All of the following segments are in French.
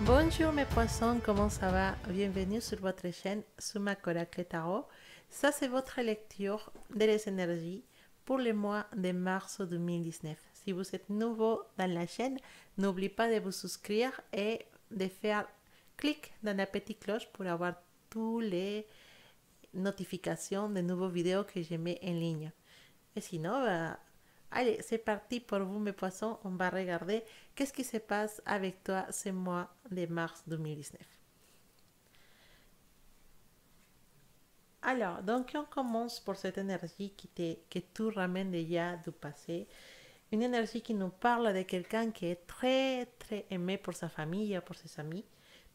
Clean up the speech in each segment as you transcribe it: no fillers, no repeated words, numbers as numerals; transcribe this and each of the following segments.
Bonjour mes poissons, comment ça va? Bienvenue sur votre chaîne Suma Coracle Tarot. Ça c'est votre lecture des énergies pour le mois de mars 2019. Si vous êtes nouveau dans la chaîne, n'oubliez pas de vous souscrire et de faire clic dans la petite cloche pour avoir toutes les notifications de nouveaux vidéos que je mets en ligne. Et sinon, allez, c'est parti pour vous mes poissons. On va regarder qu'est-ce qui se passe avec toi ce mois de mars 2019. Alors, donc on commence pour cette énergie que tu ramènes déjà du passé. Une énergie qui nous parle de quelqu'un qui est très, très aimé pour sa famille, pour ses amis.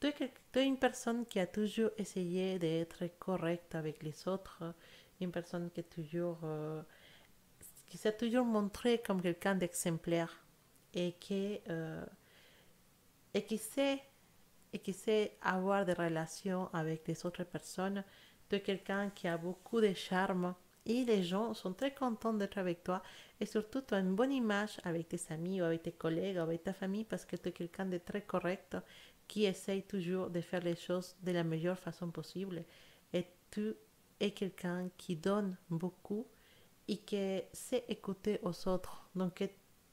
Tu es une personne qui a toujours essayé d'être correcte avec les autres, une personne qui s'est toujours montré comme quelqu'un d'exemplaire et et qui sait et qui sait avoir des relations avec les autres personnes. Tu es quelqu'un qui a beaucoup de charme et les gens sont très contents d'être avec toi et surtout tu as une bonne image avec tes amis ou avec tes collègues ou avec ta famille parce que tu es quelqu'un de très correct qui essaye toujours de faire les choses de la meilleure façon possible et tu es quelqu'un qui donne beaucoup et qui sait écouter aux autres. Donc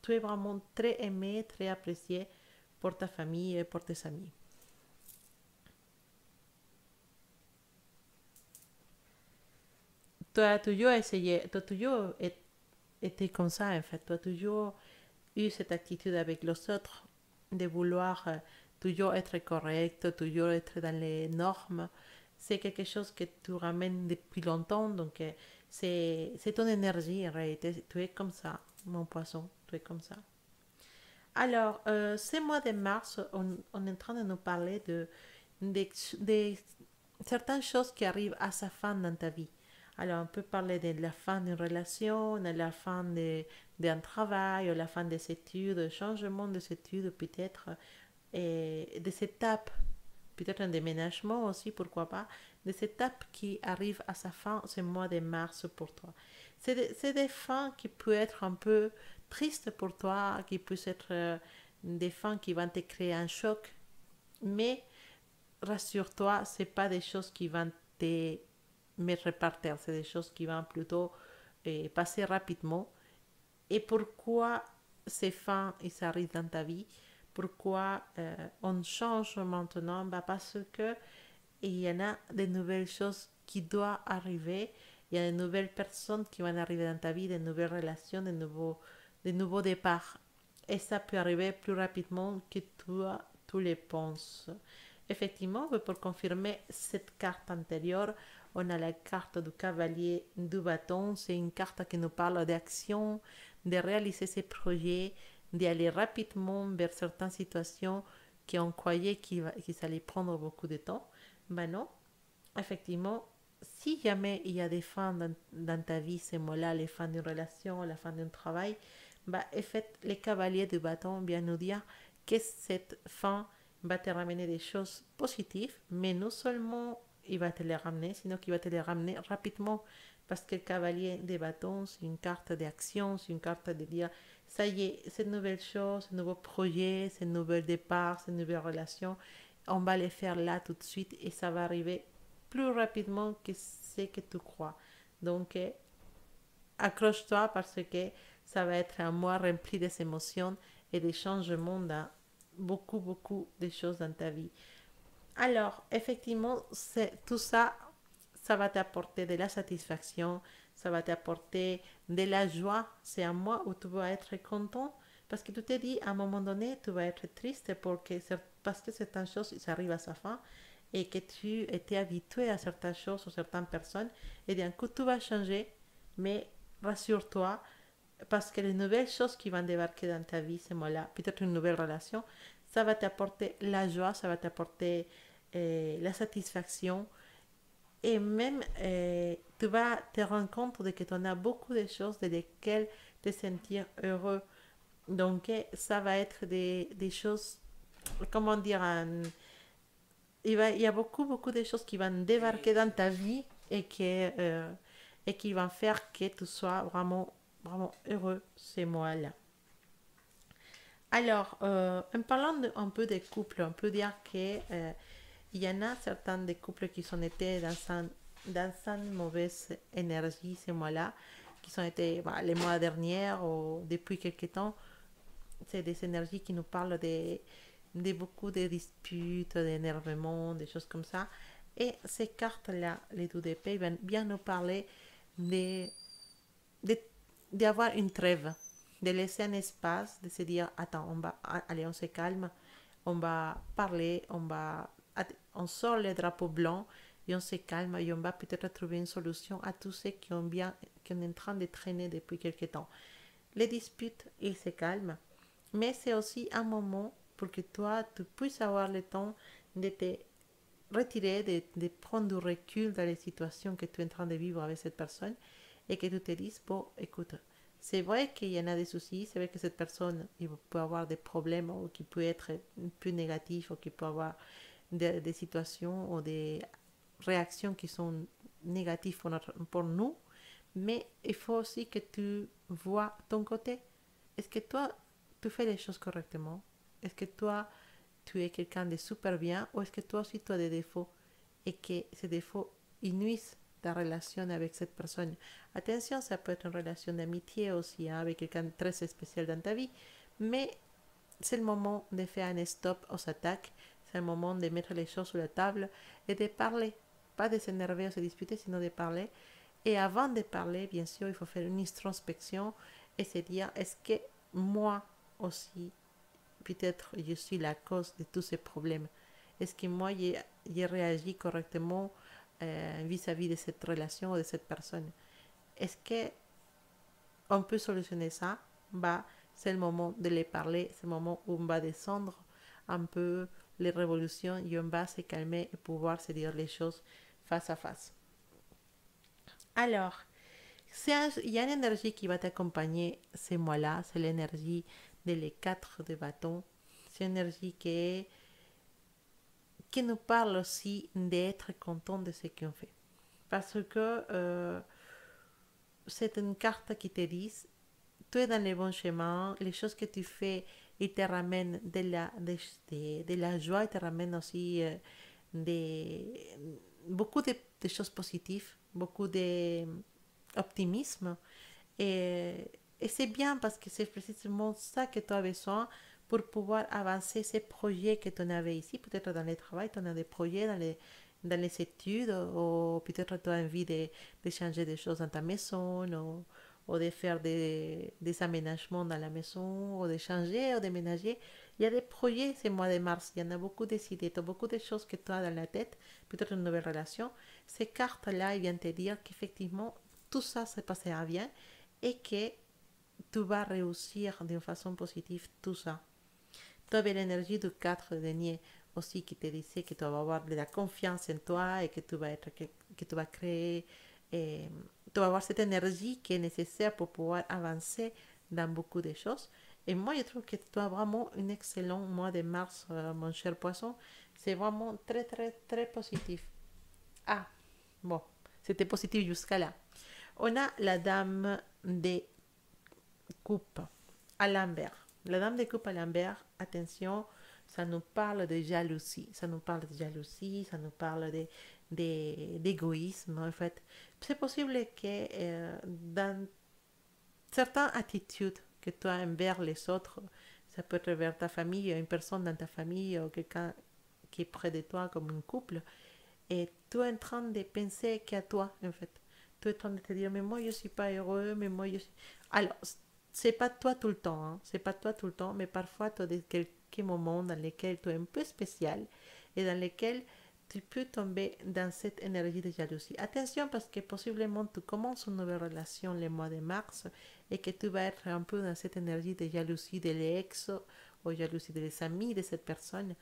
tu es vraiment très aimé, très apprécié pour ta famille et pour tes amis. Tu as toujours essayé, tu as toujours été comme ça en fait. Tu as toujours eu cette attitude avec les autres de vouloir toujours être correct, toujours être dans les normes. C'est quelque chose que tu ramènes depuis longtemps, donc c'est ton énergie en réalité. Tu es comme ça, mon poisson, tu es comme ça. Alors, ce mois de mars, on est en train de nous parler de certaines choses qui arrivent à sa fin dans ta vie. Alors, on peut parler de la fin d'une relation, de la fin d'un travail, de la fin des études, changement des études peut-être, et des étapes, peut-être un déménagement aussi, pourquoi pas, des étapes qui arrivent à sa fin ce mois de mars pour toi. C'est des fins qui peuvent être un peu tristes pour toi, qui peuvent être des fins qui vont te créer un choc, mais rassure-toi, c'est pas des choses qui vont te mettre par terre, c'est des choses qui vont plutôt passer rapidement. Et pourquoi ces fins ils arrivent dans ta vie? Pourquoi on change maintenant? Bah parce que il y en a de nouvelles choses qui doivent arriver. Il y a de nouvelles personnes qui vont arriver dans ta vie, de nouvelles relations, de nouveaux départs. Et ça peut arriver plus rapidement que toi, tu le penses. Effectivement, pour confirmer cette carte antérieure, on a la carte du cavalier du bâton. C'est une carte qui nous parle d'action, de réaliser ses projets, d'aller rapidement vers certaines situations qu'on croyait qu'il allait prendre beaucoup de temps. Ben non, effectivement, si jamais il y a des fins dans ta vie, ces mots-là, les fins d'une relation, la fin d'un travail, bah, en fait, les cavaliers du bâton viennent nous dire que cette fin va te ramener des choses positives, mais non seulement il va te les ramener, sinon qu'il va te les ramener rapidement. Parce que le cavalier des bâtons, c'est une carte d'action, c'est une carte de dire, ça y est, cette nouvelle chose, ce nouveau projet, ce nouvel départ, cette nouvelle relation, on va les faire là tout de suite et ça va arriver plus rapidement que ce que tu crois. Donc, accroche-toi parce que ça va être un mois rempli des émotions et des changements dans beaucoup, beaucoup de choses dans ta vie. Alors, effectivement, tout ça, ça va t'apporter de la satisfaction, ça va t'apporter de la joie. C'est un mois où tu vas être content parce que tu te dis à un moment donné, tu vas être triste parce que certaines choses ça arrive à sa fin et que tu étais habitué à certaines choses ou certaines personnes et d'un coup tout va changer. Mais rassure-toi, parce que les nouvelles choses qui vont débarquer dans ta vie, ces mois-là, peut-être une nouvelle relation, ça va t'apporter la joie, ça va t'apporter la satisfaction et même tu vas te rendre compte de que tu en as beaucoup de choses de lesquelles te sentir heureux. Donc ça va être des choses, comment dire, il y a beaucoup, beaucoup de choses qui vont débarquer dans ta vie et qui vont faire que tu sois vraiment, vraiment heureux ces mois-là. Alors, en parlant un peu des couples, on peut dire que il y en a certains des couples qui sont été dans une mauvaise énergie ces mois-là, qui sont été bah, les mois derniers ou depuis quelques temps. C'est des énergies qui nous parlent de beaucoup de disputes, d'énervement, des choses comme ça. Et ces cartes-là, les deux d'épée, viennent bien nous parler de, de- d'avoir une trêve, de laisser un espace, de se dire, attends, allez, on se calme, on va parler, on sort les drapeaux blancs et on se calme et on va peut-être trouver une solution à tous ceux qui sont en train de traîner depuis quelque temps. Les disputes, ils se calment, mais c'est aussi un moment pour que toi, tu puisses avoir le temps de te retirer, de prendre du recul dans les situations que tu es en train de vivre avec cette personne et que tu te dises, bon, écoute, c'est vrai qu'il y en a des soucis, c'est vrai que cette personne il peut avoir des problèmes ou qui peut être plus négatif ou qui peut avoir des situations ou des réactions qui sont négatives pour nous, mais il faut aussi que tu vois ton côté. Est-ce que toi, tu fais les choses correctement? Est-ce que toi, tu es quelqu'un de super bien ou est-ce que toi aussi tu as des défauts et que ces défauts ils nuisent ta relation avec cette personne? Attention, ça peut être une relation d'amitié aussi hein, avec quelqu'un de très spécial dans ta vie, mais c'est le moment de faire un stop aux attaques, c'est le moment de mettre les choses sur la table et de parler. Pas de s'énerver ou se disputer, sinon de parler. Et avant de parler, bien sûr, il faut faire une introspection et se dire, est-ce que moi aussi, peut-être je suis la cause de tous ces problèmes? Est-ce que moi, j'ai réagi correctement vis-à-vis de cette relation ou de cette personne? Est-ce que on peut solutionner ça? Bah, c'est le moment de les parler, c'est le moment où on va descendre un peu les révolutions et on va se calmer et pouvoir se dire les choses face à face. Alors, il y a une énergie qui va t'accompagner ces mois-là, c'est l'énergie de les quatre de bâton. C'est une énergie qui nous parle aussi d'être content de ce qu'on fait. Parce que c'est une carte qui te dit, tu es dans le bon chemin, les choses que tu fais, ils te ramènent de la joie, ils te ramènent aussi des, beaucoup de choses positives, beaucoup d'optimisme. Et c'est bien parce que c'est précisément ça que tu as besoin pour pouvoir avancer ces projets que tu en avais ici. Peut-être dans le travail, tu en as des projets dans les études, ou peut-être tu as envie de changer des choses dans ta maison, ou de faire des aménagements dans la maison, ou de changer, ou de ménager. Il y a des projets ce mois de mars, il y en a beaucoup d'idées, beaucoup de choses que tu as dans la tête, peut-être une nouvelle relation. Ces cartes-là, ils viennent te dire qu'effectivement, tout ça se passera bien et que tu vas réussir d'une façon positive tout ça. Tu avais l'énergie du 4 de denier aussi qui te disait que tu vas avoir de la confiance en toi et que que tu vas créer, et tu vas avoir cette énergie qui est nécessaire pour pouvoir avancer dans beaucoup de choses. Et moi, je trouve que tu as vraiment un excellent mois de mars, mon cher poisson. C'est vraiment très, très, très positif. Ah, bon, c'était positif jusqu'à là. On a la dame des coupe à l'envers. La dame de coupe à l'envers, attention, ça nous parle de jalousie. Ça nous parle de jalousie, ça nous parle d'égoïsme, en fait. C'est possible que dans certaines attitudes que tu as envers les autres, ça peut être vers ta famille, une personne dans ta famille ou quelqu'un qui est près de toi comme un couple, et tu es en train de penser qu'à toi, en fait. Tu es en train de te dire, mais moi, je ne suis pas heureux, mais moi, je suis... Alors, c'est pas toi tout le temps, hein. C'est pas toi tout le temps, mais parfois, tu as quelques moments dans lesquels tu es un peu spécial et dans lesquels tu peux tomber dans cette énergie de jalousie. Attention parce que possiblement tu commences une nouvelle relation le mois de mars et que tu vas être un peu dans cette énergie de jalousie de l'ex ou jalousie des amis de cette personne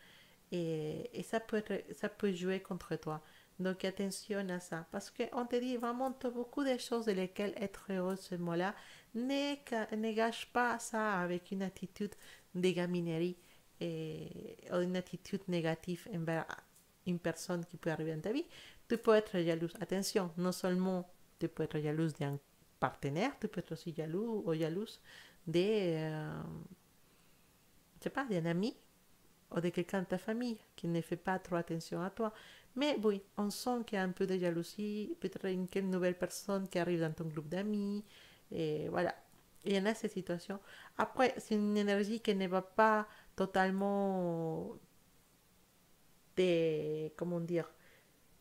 et ça peut jouer contre toi. Donc attention à ça. Parce qu'on te dit vraiment tu as beaucoup de choses de lesquelles être heureux ce mois-là. Ne gâche pas ça avec une attitude de gaminerie ou une attitude négative envers une personne qui peut arriver dans ta vie. Tu peux être jalouse. Attention, non seulement tu peux être jalouse d'un partenaire, tu peux être aussi jaloux ou jalouse des, sais pas, d'un ami ou de quelqu'un de ta famille qui ne fait pas trop attention à toi. Mais oui, on sent qu'il y a un peu de jalousie, peut-être une nouvelle personne qui arrive dans ton groupe d'amis, et voilà. Il y en a ces situations. Après, c'est une énergie qui ne va pas totalement comment dire,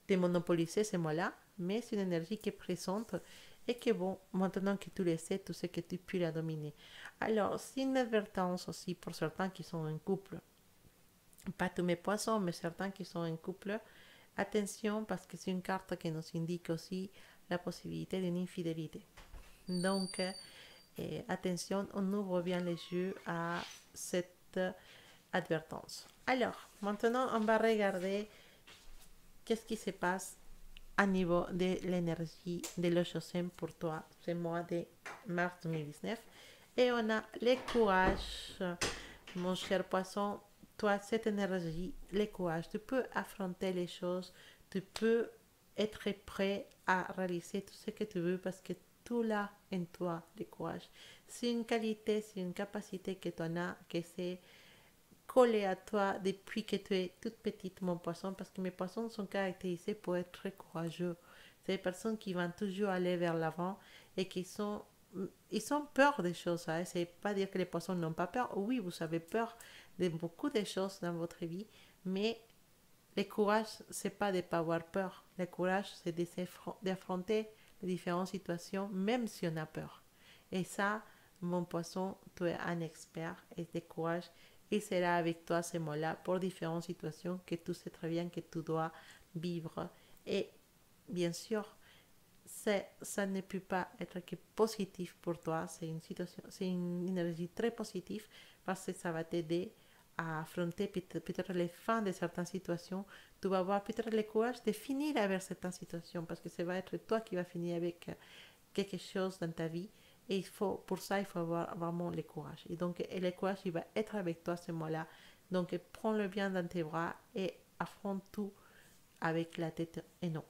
démonopoliser ces mots-là, mais c'est une énergie qui est présente et que bon, maintenant que tu le sais, tu sais que tu peux la dominer. Alors, c'est une advertence aussi pour certains qui sont en couple. Pas tous mes poissons, mais certains qui sont en couple. Attention, parce que c'est une carte qui nous indique aussi la possibilité d'une infidélité. Donc, attention, on ouvre bien les yeux à cette advertence. Alors, maintenant, on va regarder qu'est-ce qui se passe à niveau de l'énergie de l'Oshosem pour toi, ce mois de mars 2019. Et on a le courage, mon cher poisson, toi, cette énergie, le courage, tu peux affronter les choses, tu peux être prêt à réaliser tout ce que tu veux parce que tout là en toi, le courage. C'est une qualité, c'est une capacité que tu as, que c'est collé à toi depuis que tu es toute petite, mon poisson, parce que mes poissons sont caractérisés pour être très courageux. C'est des personnes qui vont toujours aller vers l'avant et ils ont peur des choses. Hein. C'est pas dire que les poissons n'ont pas peur. Oui, vous avez peur de beaucoup de choses dans votre vie, mais le courage, c'est pas de ne pas avoir peur. Le courage, c'est d'affronter les différentes situations, même si on a peur. Et ça, mon poisson, tu es un expert et de courage. Il sera avec toi ces mots-là pour différentes situations que tu sais très bien que tu dois vivre. Et bien sûr, ça ne peut pas être que positif pour toi. C'est une situation, c'est une énergie très positive parce que ça va t'aider à affronter peut-être les fins de certaines situations. Tu vas avoir peut-être le courage de finir avec certaines situations parce que ça va être toi qui vas finir avec quelque chose dans ta vie. Et pour ça, il faut avoir vraiment le courage. Et donc, le courage, il va être avec toi ce mois-là. Donc, prends-le bien dans tes bras et affronte tout avec la tête et non.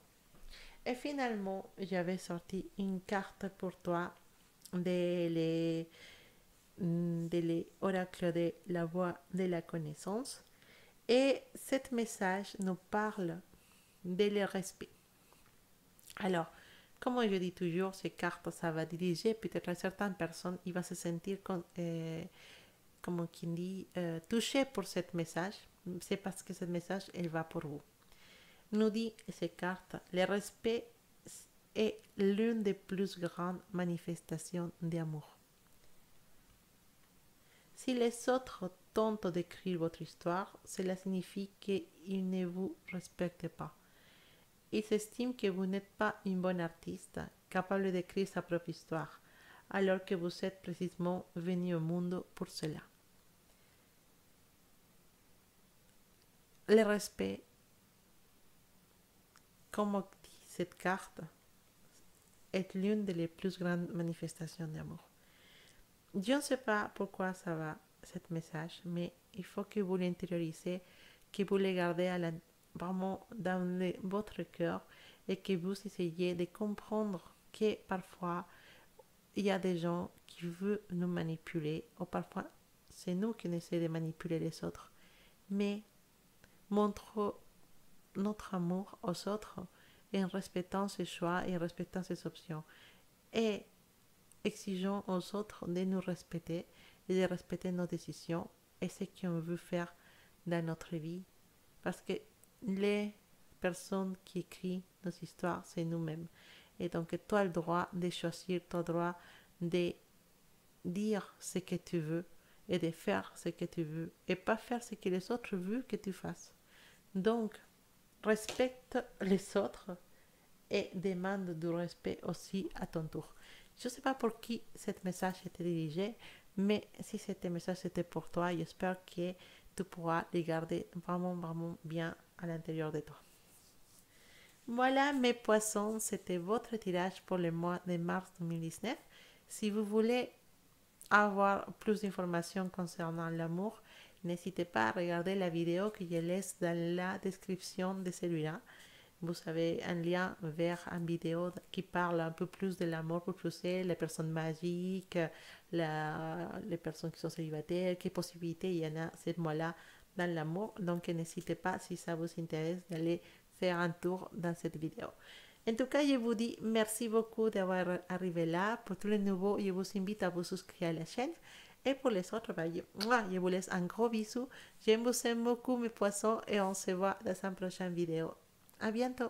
Et finalement, j'avais sorti une carte pour toi de l'oracle de la voix de la connaissance. Et cet message nous parle de le respect. Alors, comme je dis toujours, ces cartes, ça va diriger peut-être à certaines personnes, il va se sentir comme on dit, touché pour ce message. C'est parce que ce message, elle va pour vous. Nous dit ces cartes, le respect est l'une des plus grandes manifestations d'amour. Si les autres tentent d'écrire votre histoire, cela signifie qu'ils ne vous respectent pas. Ils estiment que vous n'êtes pas une bonne artiste, capable d'écrire sa propre histoire, alors que vous êtes précisément venu au monde pour cela. Le respect, comme dit cette carte, est l'une des plus grandes manifestations d'amour. Je ne sais pas pourquoi ça va, ce message, mais il faut que vous l'intériorisez, que vous le gardez vraiment dans votre cœur et que vous essayez de comprendre que parfois il y a des gens qui veulent nous manipuler, ou parfois c'est nous qui essayons de manipuler les autres. Mais montrons notre amour aux autres en respectant ses choix et en respectant ses options. Et exigeons aux autres de nous respecter et de respecter nos décisions et ce qu'on veut faire dans notre vie. Parce que les personnes qui écrivent nos histoires, c'est nous-mêmes. Et donc, tu as le droit de choisir, tu as le droit de dire ce que tu veux et de faire ce que tu veux et pas faire ce que les autres veulent que tu fasses. Donc, respecte les autres et demande du respect aussi à ton tour. Je ne sais pas pour qui ce message était dirigé, mais si ce message était pour toi, j'espère que tu pourras les garder vraiment, vraiment bien à l'intérieur de toi. Voilà mes poissons, c'était votre tirage pour le mois de mars 2019. Si vous voulez avoir plus d'informations concernant l'amour, n'hésitez pas à regarder la vidéo que je laisse dans la description de celui-là. vous avez un lien vers une vidéo qui parle un peu plus de l'amour pour pousser, les personnes magiques, les personnes qui sont célibataires, quelles possibilités il y en a ce mois-là dans l'amour. Donc n'hésitez pas, si ça vous intéresse, d'aller faire un tour dans cette vidéo. En tout cas, je vous dis merci beaucoup d'avoir arrivé là. Pour tous les nouveaux, je vous invite à vous souscrire à la chaîne. Et pour les autres, je vous laisse un gros bisou. Je vous aime beaucoup mes poissons et on se voit dans une prochaine vidéo. À bientôt.